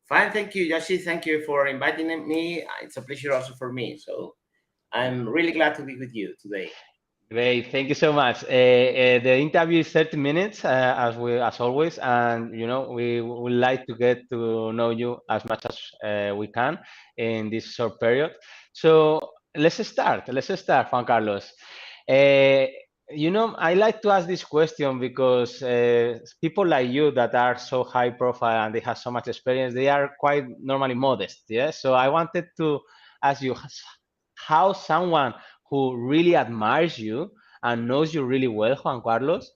Fine, thank you, Yoshi. Thank you for inviting me. It's a pleasure also for me. So I'm really glad to be with you today. Great, thank you so much. The interview is 30 minutes, as always, and we would like to get to know you as much as we can in this short period. So let's start. Let's start, Juan Carlos. Uh, I like to ask this question because people like you that are so high profile and they have so much experience, they are quite normally modest. Yeah. So I wanted to ask you how someone who really admires you and knows you really well, Juan Carlos,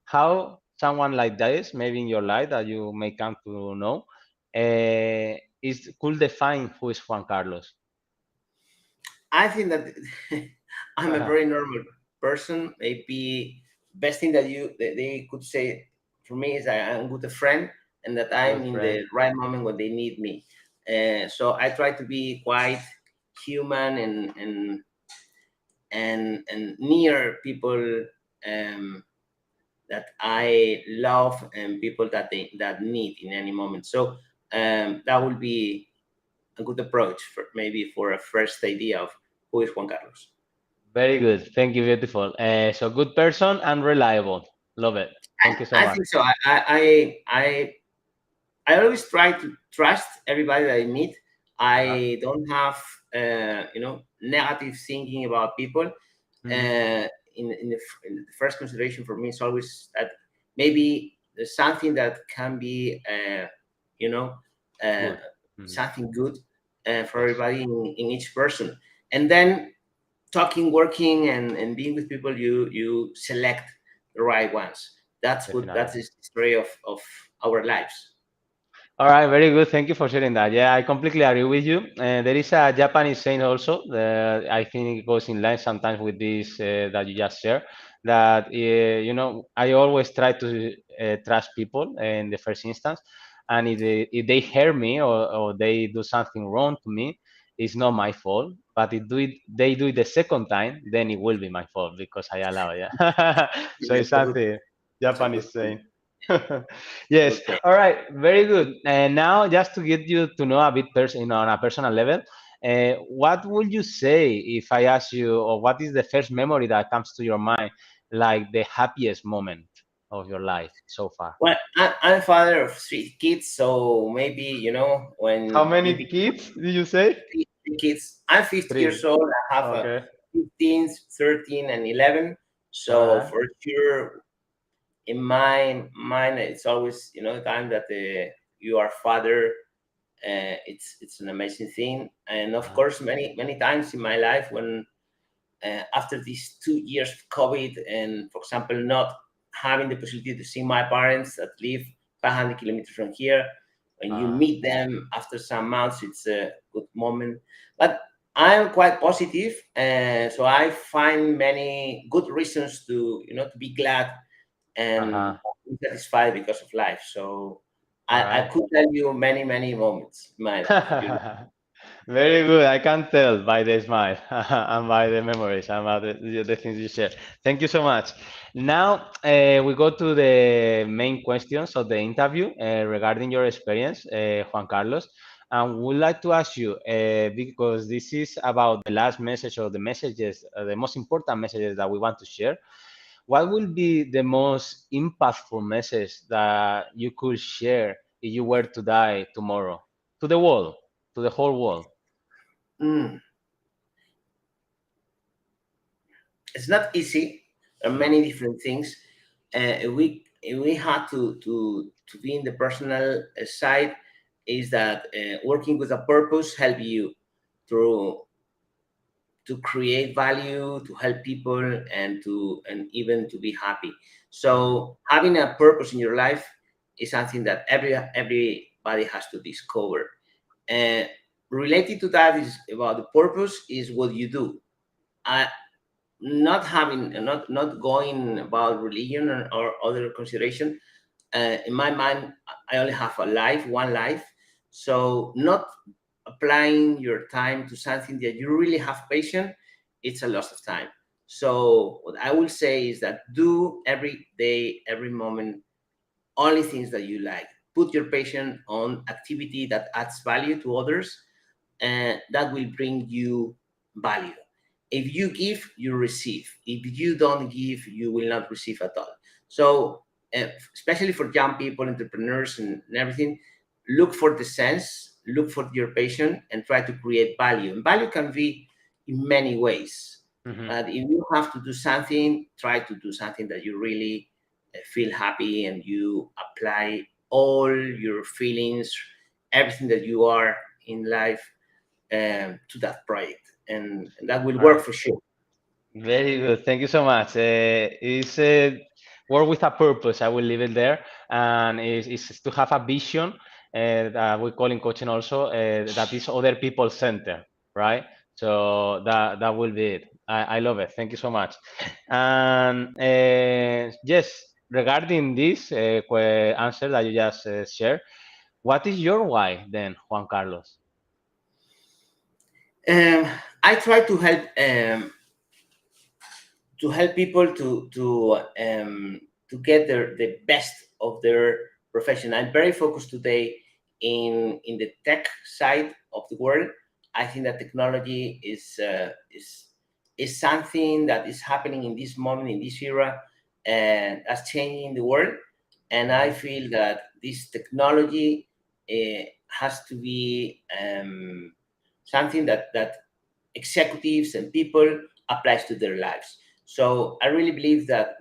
how someone like this, maybe in your life that you may come to know, is could define who is Juan Carlos. I think that I'm a very normal person. Maybe best thing that they could say for me is I'm good a friend and that I'm Good in friend. the right moment when they need me. So I try to be quite human and near people that I love and people that need in any moment. So that will be a good approach for maybe for a first idea of who is Juan Carlos. Very good. Thank you. Beautiful. So good person and reliable. Love it. Thank you so I much. think so. I always try to trust everybody that I meet. Uh-huh. I don't have negative thinking about people. Mhm. Uh, in the first consideration for me is always that maybe there's something that can be you know uh, Good. Mhm. something good for Yes. everybody in each person, and then talking, working, and being with people, you select the right ones. That's good. Definitely. That's the story of our lives. All right, very good. Thank you for sharing that. Yeah, I completely agree with you. There is a Japanese saying also that I think it goes in line sometimes with this that you just shared. That I always try to trust people in the first instance, and if they hear me or they do something wrong to me, it's not my fault. But if they do it the second time, then it will be my fault because I allow it. Yeah. So it's It's a good, something it's a good Japanese thing. saying. Yes. Good thing. All right. Very good. And now, just to get you to know a bit on a personal level, what would you say if I ask you, or what is the first memory that comes to your mind, like the happiest moment of your life so far? Well, I'm father of three kids, so maybe How when you many become kids did you say? three kids. I'm 50 Three. years old. I have a Okay. 15, 13, and 11. All So right. for sure, in my mind, it's always the time that you are father. It's an amazing thing, and of Uh, course, many times in my life when after these 2 years of COVID, and for example, not having the possibility to see my parents that live 500 kilometers from here, when you uh, meet them after some months, it's a good moment. But I'm quite positive, so I find many good reasons to be glad uh-huh. and be satisfied because of life. So All I right. could tell you many moments in my life. Very good. I can tell by the smile and by the memories and by the things you share. Thank you so much. Now we go to the main questions of the interview regarding your experience, Juan Carlos. And would like to ask you, because this is about the last message or the messages, the most important messages that we want to share. What will be the most impactful message that you could share if you were to die tomorrow to the world, to the whole world? Mm, it's not easy. There are No. many different things. We had to be in the personal side. Is that working with a purpose help you to to create value, to help people, and even to be happy. Mhm. So having a purpose in your life is something that everybody has to discover. And related to that is about the purpose is what you do. I, not having not going about religion or other consideration. In my mind, I only have a life, one life. So not applying your time to something that you really have passion, it's a loss of time. So what I will say is that do every day, every moment, only things that you like. put your passion on activity that adds value to others, and that will bring you value. If you give, you receive. If you don't give, you will not receive at all. So, especially for young people, entrepreneurs, and everything, look for the sense, look for your passion, and try to create value. And value can be in many ways. Hmm. But if you have to do something, try to do something that you really feel happy, and you apply all your feelings, everything that you are in life, to that project, and that will All work right. for sure. Very good. Thank you so much. It's work with a purpose. I will leave it there. And is to have a vision that we call in coaching also that is other people center, right? So that will be it. I love it. Thank you so much. And yes, regarding this answer that you just shared, what is your why then, Juan Carlos? Um, I try to help people to get the best of their profession. I'm very focused today in the tech side of the world. I think that technology is something that is happening in this moment, in this era, and that's changing the world. And I Mhm. feel that this technology has to be something that executives and people applies to their lives. So I really believe that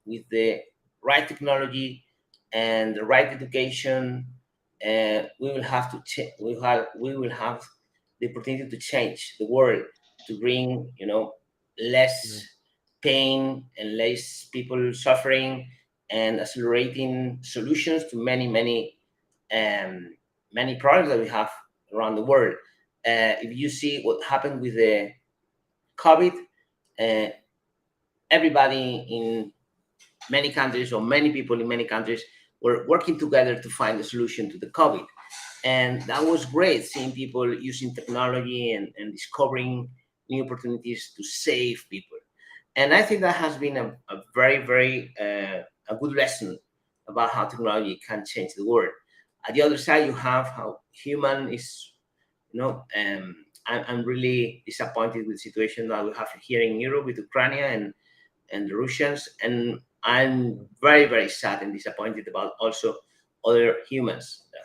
with the right technology and the right education, we will have to we will have the opportunity to change the world, to bring less pain and less people suffering, and accelerating solutions to um, many problems that we have around the world. If you see what happened with the COVID, uh, everybody in many countries, or many people in many countries, were working together to find a solution to the COVID. And that was great, seeing people using technology and discovering new opportunities to save people. And I think that has been a very, very a good lesson about how technology can change the world. At the other side, you have how human is, I'm really disappointed with the situation that we have here in Europe with Ukraine and the Russians. And I'm very, very sad and disappointed about also other humans that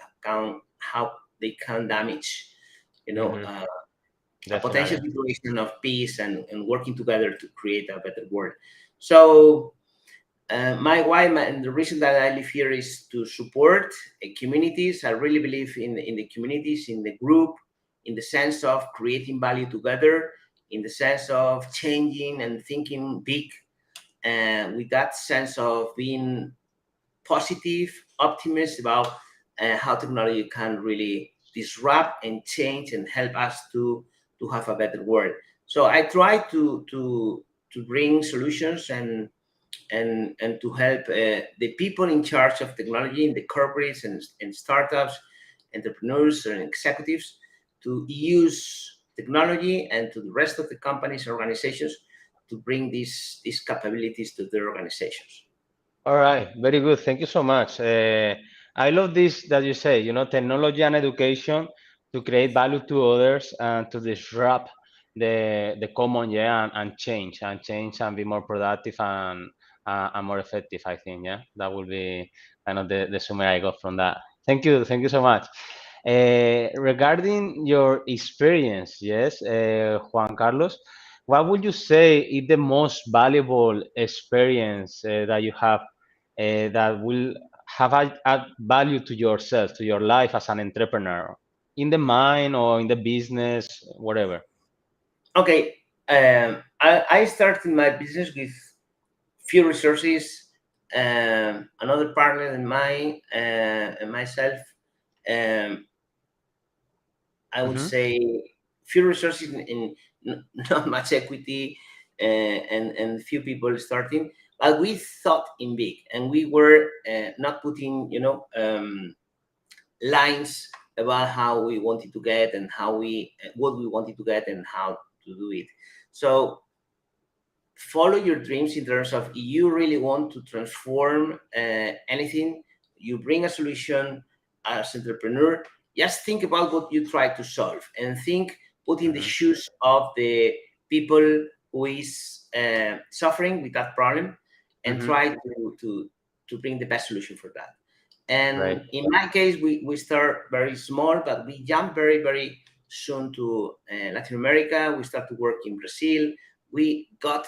how they can damage, Hmm. a potential Definitely. situation of peace and working together to create a better world. So my why and the reason that I live here is to support communities. I really believe in the communities, in the group, in the sense of creating value together, in the sense of changing and thinking big, and with that sense of being positive, optimist about how technology can really disrupt and change and help us to have a better world. So I try to bring solutions and to help the people in charge of technology in the corporates and startups, entrepreneurs and executives, to use technology, and to the rest of the companies and organizations to bring these capabilities to their organizations. All right, very good. Thank you so much. I love this that you say, technology and education to create value to others and to disrupt the common, yeah, and change and be more productive and more effective, I think, yeah. That will be kind of the summary I got from that. Thank you so much. Regarding your experience, yes, Juan Carlos, what would you say is the most valuable experience that you have that will have add value to yourself, to your life as an entrepreneur, in the mind or in the business, whatever? Okay, I started my business with few resources, another partner than mine, and myself. Um, I would Hmm. say few resources in not much equity, and few people starting, but we thought in big, and we were not putting lines about how we wanted to get, and how we what we wanted to get, and how to do it. So follow your dreams in terms of, you really want to transform anything, you bring a solution, as entrepreneur, just think about what you try to solve, and think, put in the Hmm. shoes of the people who is suffering with that problem, and Hmm. try to bring the best solution for that. Right. And in my case, we start very small, but we jump very, very soon to Latin America. We start to work in Brazil. We got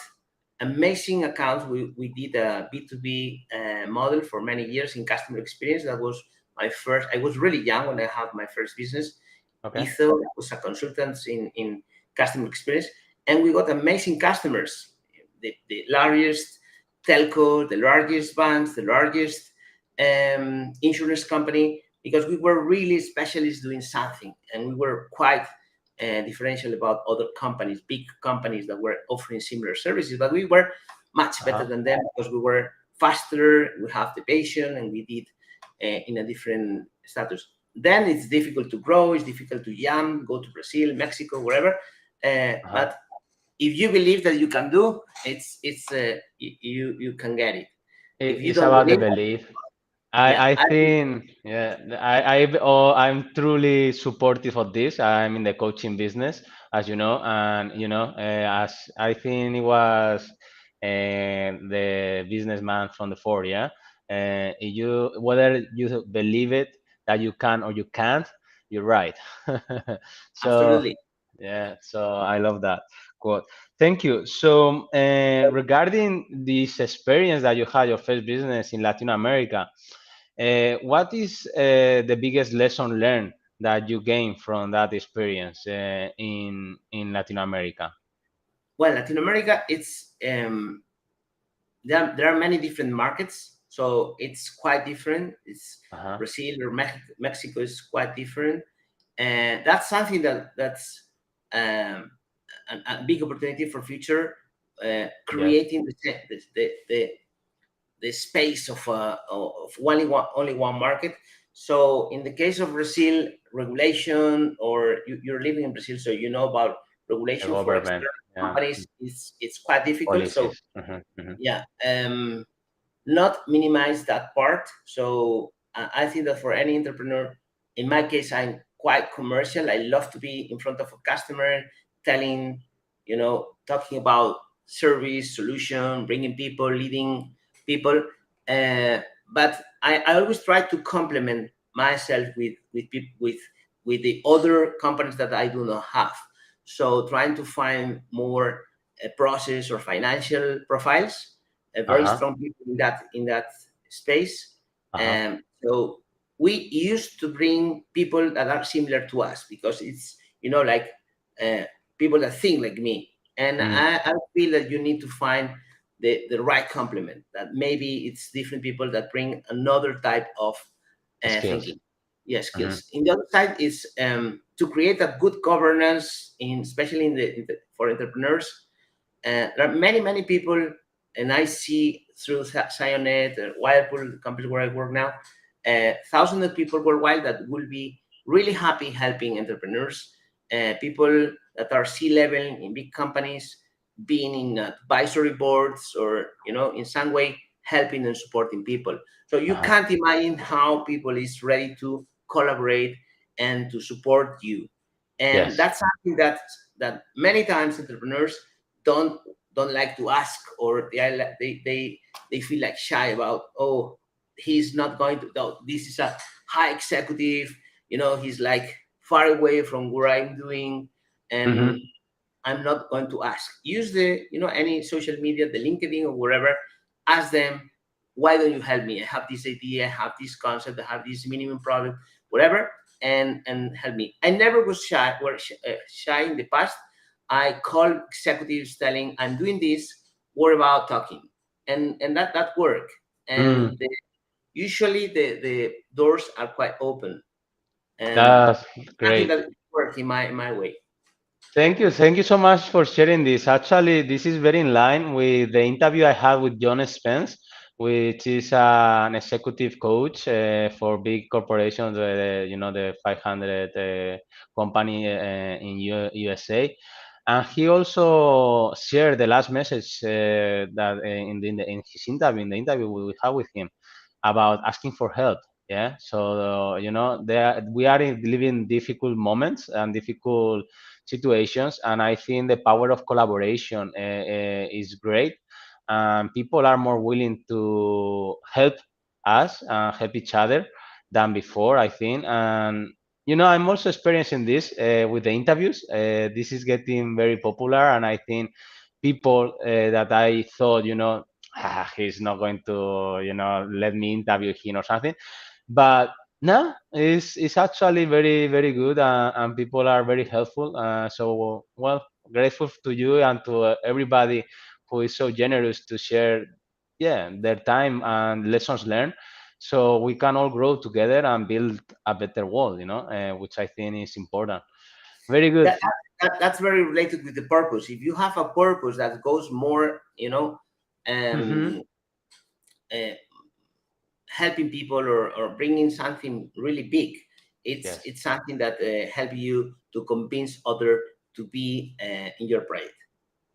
amazing accounts. We did a B2B model for many years in customer experience. That was my first. I was really young when I had my first business. Okay. Etho was a consultant in customer experience, and we got amazing customers. The largest telco, the largest banks, the largest insurance company, because we were really specialists doing something, and we were quite differential about other companies, big companies that were offering similar services, but we were much better Uh-huh. than them because we were faster, we have the patient, and we did in a different status. Then it's difficult to grow, it's difficult to jump, go to Brazil, Mexico, wherever. Uh-huh. But if you believe that you can do, you can get it. If you It's don't about the believe, belief. yeah, I think, yeah, I'm truly supportive of this. I'm in the coaching business, as you know, and as I think it was the businessman from the Ford, yeah. You whether you believe it that you can or you can't, you're right. So absolutely. yeah, so I love that quote. Thank you. So regarding this experience that you had, your first business in Latin America. What is the biggest lesson learned that you gained from that experience in Latin America? Well, Latin America, it's there are many different markets, so it's quite different. It's Uh-huh. Brazil or Mexico is quite different, and that's something that's um, a big opportunity for future, Yes. creating the space of only one market. So in the case of Brazil, regulation, or you're living in Brazil, so you know about The regulation for government. external Yeah. companies. It's quite difficult. So Policies. Hmm. Hmm. yeah, not minimize that part. So I think that for any entrepreneur, in my case, I'm quite commercial. I love to be in front of a customer, telling, talking about service, solution, bringing people, leading people. Uh, but I always try to complement myself with the other companies that I do not have. So trying to find more process or financial profiles, very Uh-huh. strong people in that space. Uh-huh. So we used to bring people that are similar to us, because it's like uh, people that think like me, and Mm. I feel that you need to find the right complement. That maybe it's different people that bring another type of Skills. thinking. Yeah, Hmm. skills. In the other side is to create a good governance, especially for entrepreneurs. There are many people, and I see through Sionet, Whirlpool, the company where I work now, thousands of people worldwide that will be really happy helping entrepreneurs, people that are C-level in big companies, being in advisory boards, or in some way helping and supporting people. So you Uh-huh. can't imagine how people is ready to collaborate and to support you, and Yes. that's something that many times entrepreneurs don't don't like to ask, or they feel like shy about. Oh, he's not going to. No, this is a high executive. He's like far away from what I'm doing, Hmm. and I'm not going to ask. Use any social media, the LinkedIn or wherever. Ask them, why don't you help me? I have this idea, I have this concept, I have this minimum product, whatever, and help me. I never was shy in the past. I call executives telling, I'm doing this. What about talking? And that work. Mm. And usually the doors are quite open. And That's I think great. that work in my way. Thank you. Thank you so much for sharing this. Actually, this is very in line with the interview I had with John Spence, which is an executive coach for big corporations, the 500 company in USA. And he also shared the last message that in his interview, in the interview we had with him, about asking for help. Yeah, so we are living difficult moments and difficult situations, and I think the power of collaboration is great. People are more willing to help us and help each other than before, I think. And I'm also experiencing this with the interviews. This is getting very popular, and I think people that I thought, he's not going to, let me interview him or something, but no, it's actually very very good, and people are very helpful. So well, grateful to you and to everybody who is so generous to share, yeah, their time and lessons learned, so we can all grow together and build a better world. Which I think is important. Very good. That's very related with the purpose. If you have a purpose that goes more, Hmm. um, uh, helping people, or bringing something really big, Yes. it's something that help you to convince other to be in your project,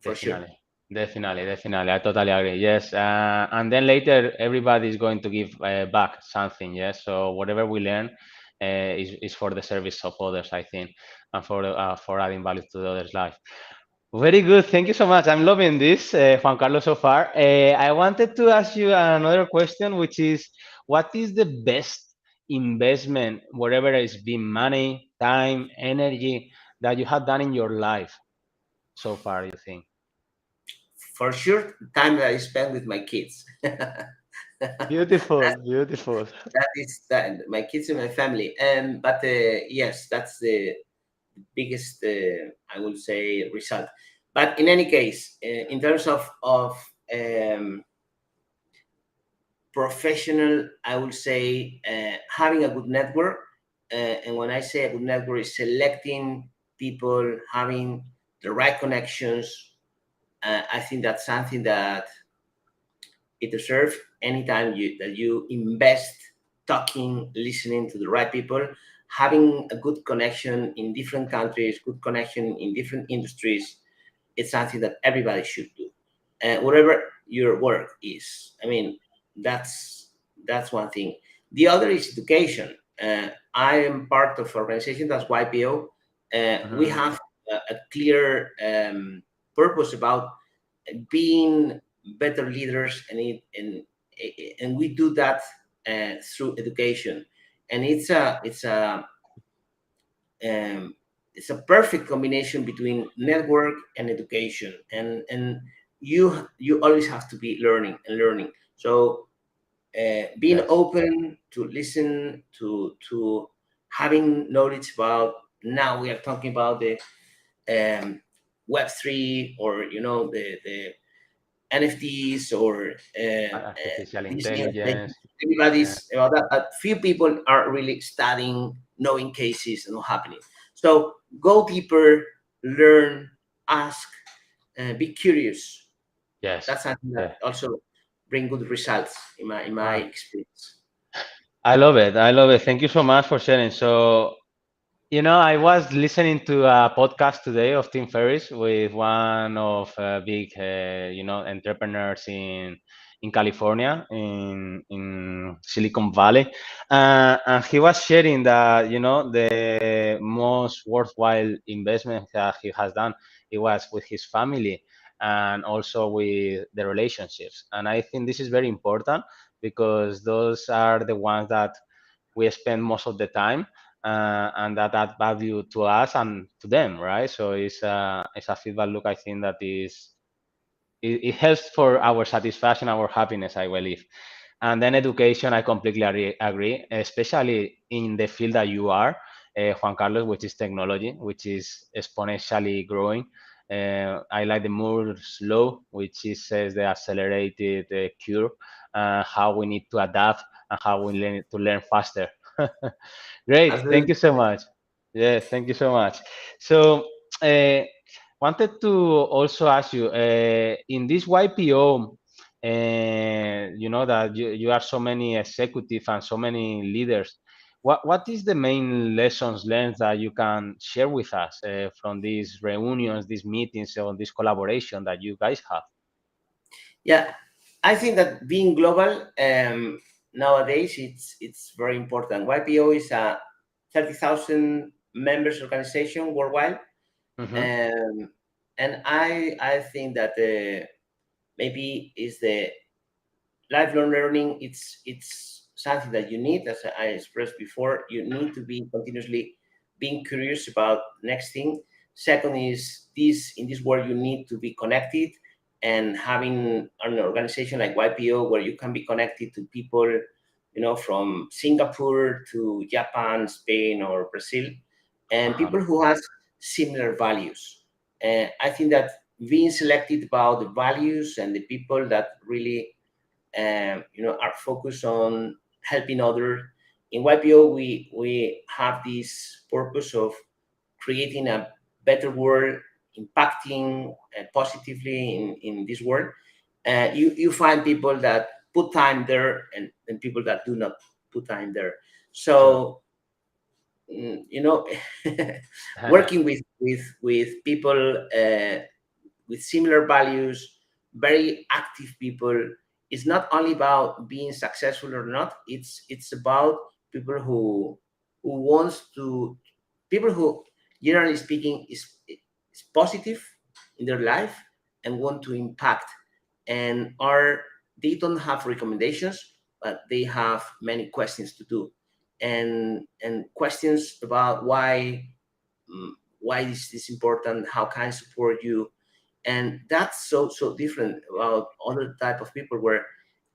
for sure. Definitely, definitely, definitely. I totally agree. Yes, and then later everybody is going to give back something. Yes, so whatever we learn is for the service of others, I think, and for adding value to the others' life. Very good. Thank you so much. I'm loving this, Juan Carlos, so far. I wanted to ask you another question, which is, what is the best investment, whatever it's been money, time, energy, that you have done in your life so far? You think? For sure, time that I spend with my kids. Beautiful, beautiful. That is that, my kids and my family. But yes, that's the biggest, I would say, result. But in any case, in terms of professional, I would say having a good network. And when I say a good network, is selecting people, having the right connections. I think that's something that it deserves. Anytime that you invest talking, listening to the right people, having a good connection in different countries, good connection in different industries, it's something that everybody should do. Whatever your work is, I mean, that's one thing. The other is education. I am part of an organization that's YPO. We Mhm. have a clear purpose about being better leaders, and we do that through education. And um, it's a perfect combination between network and education, and you always have to be learning and learning. So being Yes. open to listen to having knowledge about, now we are talking about the web3, or the NFTs, or Artificial these new things. intelligence. Yeah. Everybody's about that. A few people are really studying, knowing cases and what's happening. So go deeper, learn, ask, be curious. Yes. That's something that Yeah. also bring good results in my Ah, experience. I love it. I love it. Thank you so much for sharing. So, I was listening to a podcast today of Tim Ferriss with one of big, entrepreneurs in California, in Silicon Valley, and he was sharing that the most worthwhile investment that he has done, it was with his family and also with the relationships. And I think this is very important because those are the ones that we spend most of the time, and that add value to us and to them, right? So it's a feedback loop. I think that it helps for our satisfaction, our happiness, I believe. And then education, I completely agree, especially in the field that you are, Juan Carlos, which is technology, which is exponentially growing. I like the Moore's law, which is, says the accelerated curve, how we need to adapt and how we learn to learn faster. Great, thank Absolutely. you so much. Yes, thank you so much. So, uh, wanted to also ask you, in this YPO, you know that you are so many executives and so many leaders. What is the main lessons learned that you can share with us from these reunions, these meetings, or this collaboration that you guys have? Yeah, I think that being global, nowadays it's very important. YPO is a 30,000 members organization worldwide, Mm-hmm. and I think that maybe is the lifelong learning. It's something that you need, as I expressed before. You need to be continuously being curious about next thing. Second is this, in this world you need to be connected, and having an organization like YPO where you can be connected to people, from Singapore to Japan, Spain, or Brazil, and Uh-huh. people who has similar values. I think that being selected about the values and the people that really are focused on helping others. In YPO, we have this purpose of creating a better world, impacting positively in this world. You find people that put time there, and people that do not put time there. True. So you know, working with people with similar values, very active people. It's not only about being successful or not. It's about people who wants to, people who, generally speaking, is positive in their life and want to impact, and are, they don't have recommendations, but they have many questions to do, and questions about why is this important, how can I support you. And that's so different about other type of people where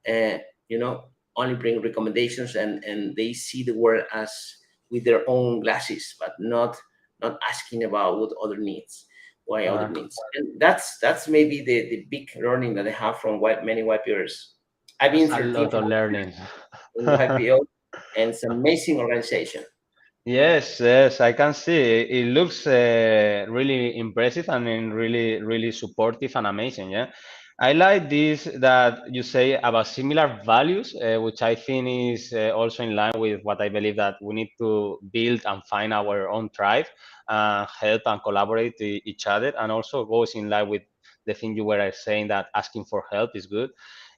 uh, you know only bring recommendations, and they see the world as with their own glasses, but not asking about what other needs, why other Uh, needs. And that's maybe the big learning that I have from many YPOers. I've that's been a 13 lot of learning. in YPO, and it's an amazing organization. Yes, yes, I can see. It looks really impressive and really, really supportive and amazing. Yeah, I like this that you say about similar values, which I think is also in line with what I believe that we need to build and find our own tribe, help and collaborate each other, and also goes in line with the thing you were saying that asking for help is good,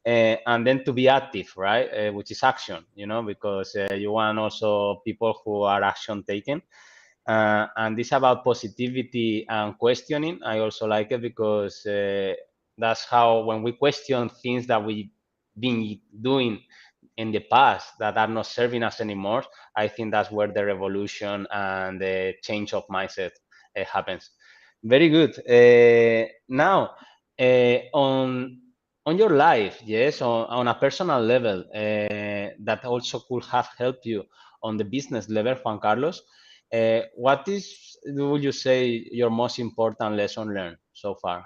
and then to be active, right? Which is action, because you want also people who are action taken. And this about positivity and questioning. I also like it because that's how when we question things that we've been doing in the past that are not serving us anymore, I think that's where the revolution and the change of mindset happens. Very good. Now, on your life, yes, on a personal level, that also could have helped you on the business level, Juan Carlos. What is, would you say, your most important lesson learned so far,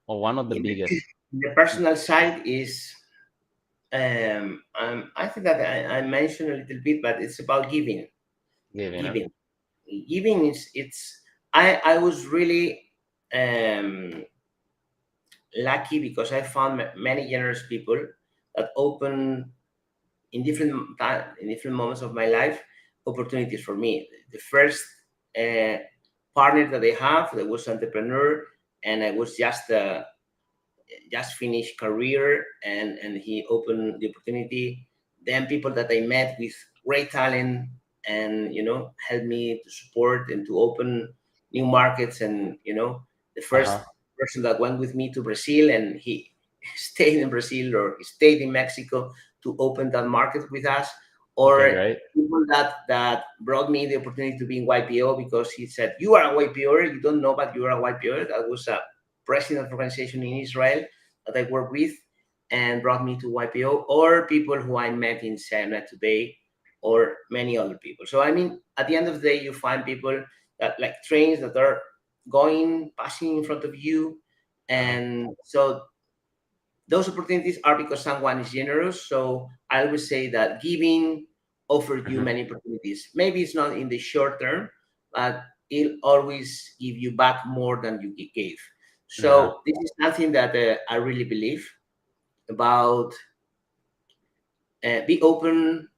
or one of the In biggest? the personal side is, I think that I mentioned a little bit, but it's about giving. Giving, huh? Giving, giving is it's. I was really lucky because I found many generous people that open in different time, in different moments of my life, opportunities for me. The first uh, partner that I have, that was entrepreneur, and I was just finished career, and he opened the opportunity. Then people that I met with great talent, and helped me to support and to open new markets. And the first Uh-huh. person that went with me to Brazil, and he stayed in Brazil or he stayed in Mexico to open that market with us. Okay, Or great. people that brought me the opportunity to be in YPO because he said, you are a YPO, you don't know, but you are a YPO. That was a president of organization in Israel that I work with, and brought me to YPO, or people who I met in Sena today, or many other people. So I mean, at the end of the day, you find people that, like trains that are passing in front of you, Uh-huh. and so those opportunities are because someone is generous. So I always say that giving offers you Mhm. many opportunities. Maybe it's not in the short term, but it'll always give you back more than you gave. Uh-huh. So this is something that I really believe about. Be open,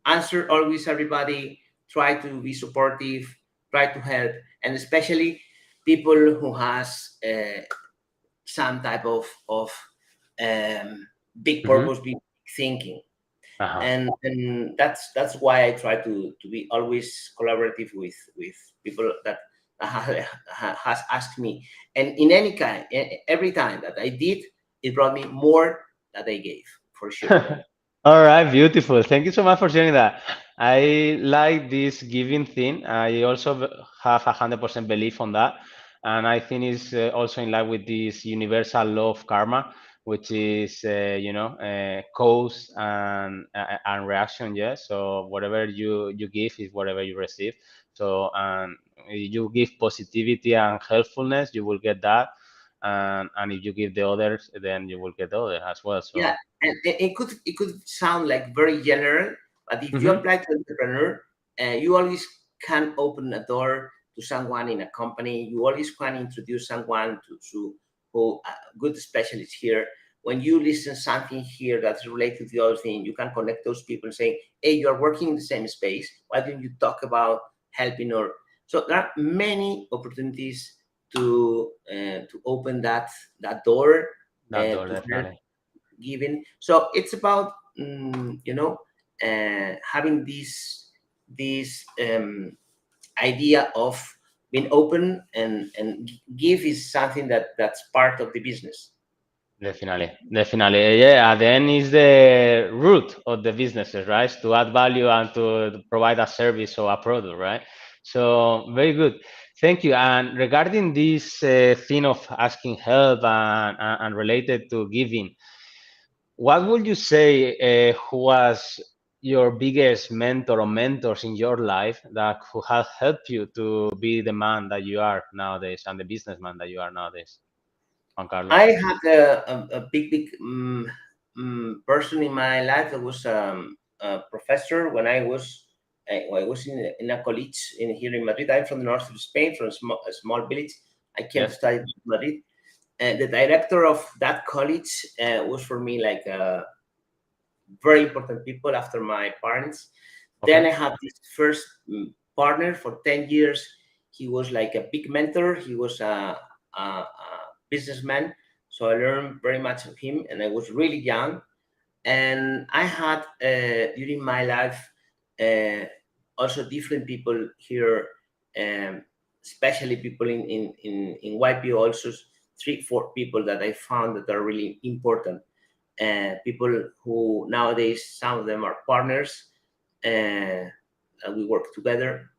answer always everybody, try to be supportive, try to help, and especially people who has some type of big Mhm. purpose, big thinking. Uh-huh. And that's why I try to be always collaborative with people that has asked me. And in any kind, every time that I did, it brought me more that I gave, for sure. All right, beautiful. Thank you so much for sharing that. I like this giving thing. I also have 100% belief on that, and I think it's also in line with this universal law of karma, which is cause and reaction. Yeah. So whatever you give is whatever you receive. So you give positivity and helpfulness, you will get that, and if you give the others, then you will get the other as well. Yeah, So. and it could sound like very general, but if you Mhm. apply to entrepreneur, you always can open a door to someone in a company. You always can introduce someone to who good specialist here. When you listen something here that's related to the other thing, you can connect those people and say, "Hey, you are working in the same space. Why don't you talk about helping?" Or so there are many opportunities to open that door That door, to help definitely. given. So it's about having this idea of being open, and give is something that's part of the business. Definitely, definitely. Yeah, at the end is the root of the businesses, right? To add value and to provide a service or a product, right? So very good. Thank you. And regarding this thing of asking help and related to giving, what would you say who was your biggest mentor or mentors in your life that who have helped you to be the man that you are nowadays and the businessman that you are nowadays, Juan I Carlos? had a big person in my life that was a professor when I was in a college here in Madrid. I'm from the north of Spain, from a small village. I came to Yes. study in Madrid. The director of that college was for me like very important people after my parents. Then Okay. I had this first partner for 10 years. He was like a big mentor. He was a businessman. So I learned very much of him, and I was really young. And I had during my life uh, also different people here, um, especially people in YPO, also 3 4 people that I found that are really important, people who nowadays some of them are partners, and we work together.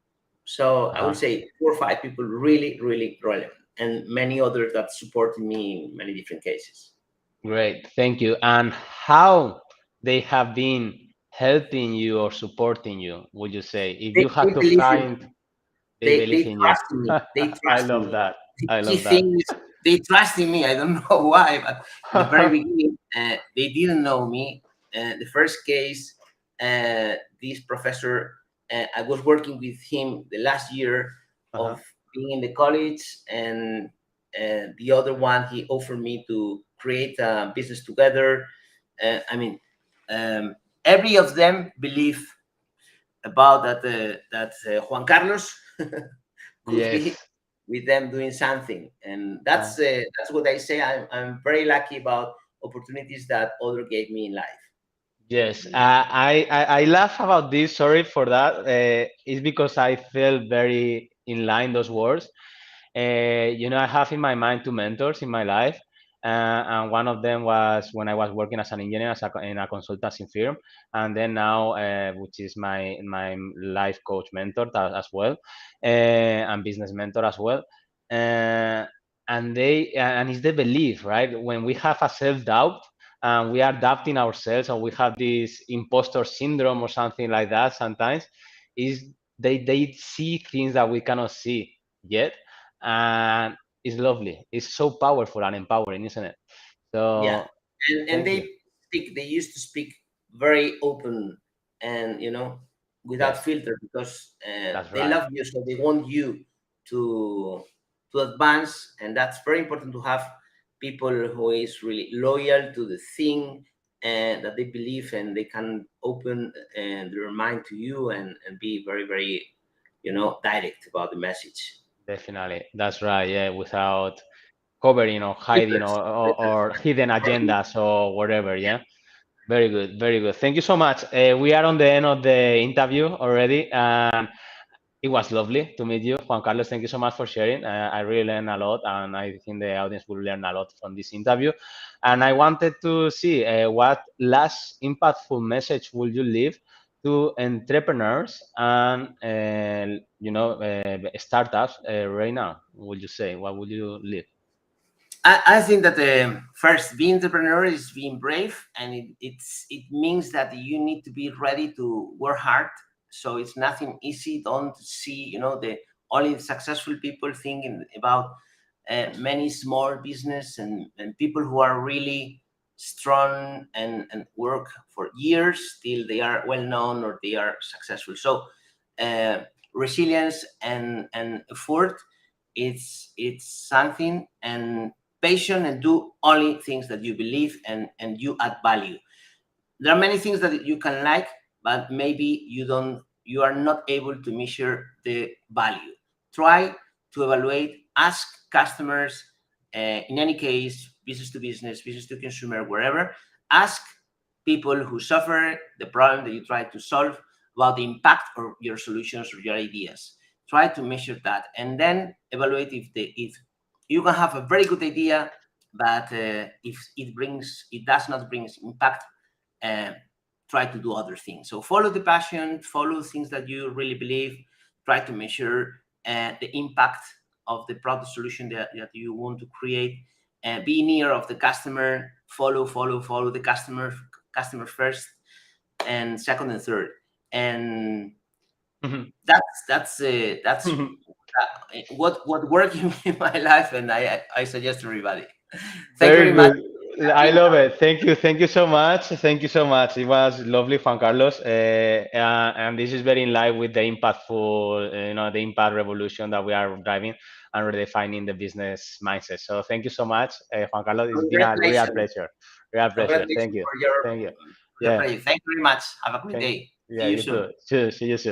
So I would Uh-huh. say 4 or 5 people really, really relevant, and many others that supported me in many different cases. Great, thank you. And how they have been helping you or supporting you, would you say? If you They had to believe in find, they they believe in you. trust in me. They I trust in love me. that. The I key love that. thing is they trust in me. I don't know why, but in the very beginning, they didn't know me. The first case, this professor, I was working with him the last year Uh-huh. of being in the college, and the other one he offered me to create a business together. I mean, um, every of them believe about that Juan Carlos could be Yes. with them doing something, and Uh, that's what I say. I'm very lucky about opportunities that other gave me in life. yes. I laugh about this. Sorry for that. It's because I felt very in line those words. I have in my mind two mentors in my life, and one of them was when I was working as an engineer in a consultancy firm, and then now, which is my life coach mentor as well, and business mentor as well. Uh, and it's the belief, right? When we have a self doubt and we are doubting ourselves, or we have this imposter syndrome or something like that, sometimes is they see things that we cannot see yet, and it's lovely. It's so powerful and empowering, isn't it? Yeah, So and thank you. they used to speak very open, and without Yes, filter, because that's they right. love you, so they want you to to advance, and that's very important to have people who is really loyal to the thing and that they believe, and they can open their mind to you, and be very, very direct about the message. Definitely, that's right. Yeah, without covering or hiding Filters, or hidden filters. agendas or whatever. Yeah. Very good, very good. Thank you so much. We are on the end of the interview already, and it was lovely to meet you, Juan Carlos. Thank you so much for sharing. I really learned a lot, and I think the audience will learn a lot from this interview. And I wanted to see what last impactful message will you leave to entrepreneurs and startups right now? Would you say what would you leave? I think that first, being entrepreneur is being brave, and it means that you need to be ready to work hard. So it's nothing easy. Don't see, the only successful people thinking about many small business and people who are really strong and work for years till they are well known or they are successful. So uh, resilience and effort, it's something, and patient, and do only things that you believe and you add value. There are many things that you can like, but maybe you are not able to measure the value. Try to evaluate, ask customers, in any case, business to business, business to consumer, wherever. Ask people who suffer the problem that you try to solve about the impact of your solutions or your ideas. Try to measure that, and then evaluate if you can have a very good idea, but if it does not bring impact, uh, try to do other things. So follow the passion, follow things that you really believe, try to measure the impact of the product solution that you want to create, be near of the customer, follow the customer first, and second and third. And that's what worked in my life, and I suggest to everybody. Thank you Very very much. good. I love it. Thank you. Thank you so much. Thank you so much. It was lovely, Juan Carlos. And this is very in line with the impactful, the impact revolution that we are driving and redefining the business mindset. So thank you so much, Juan Carlos. It's been a real Congratulations. pleasure. Real pleasure. Congratulations Thank you. for your Thank you. for the Yeah. project. Thank you very much. Have a great Thank. day. See Yeah. you You soon. too. See you soon.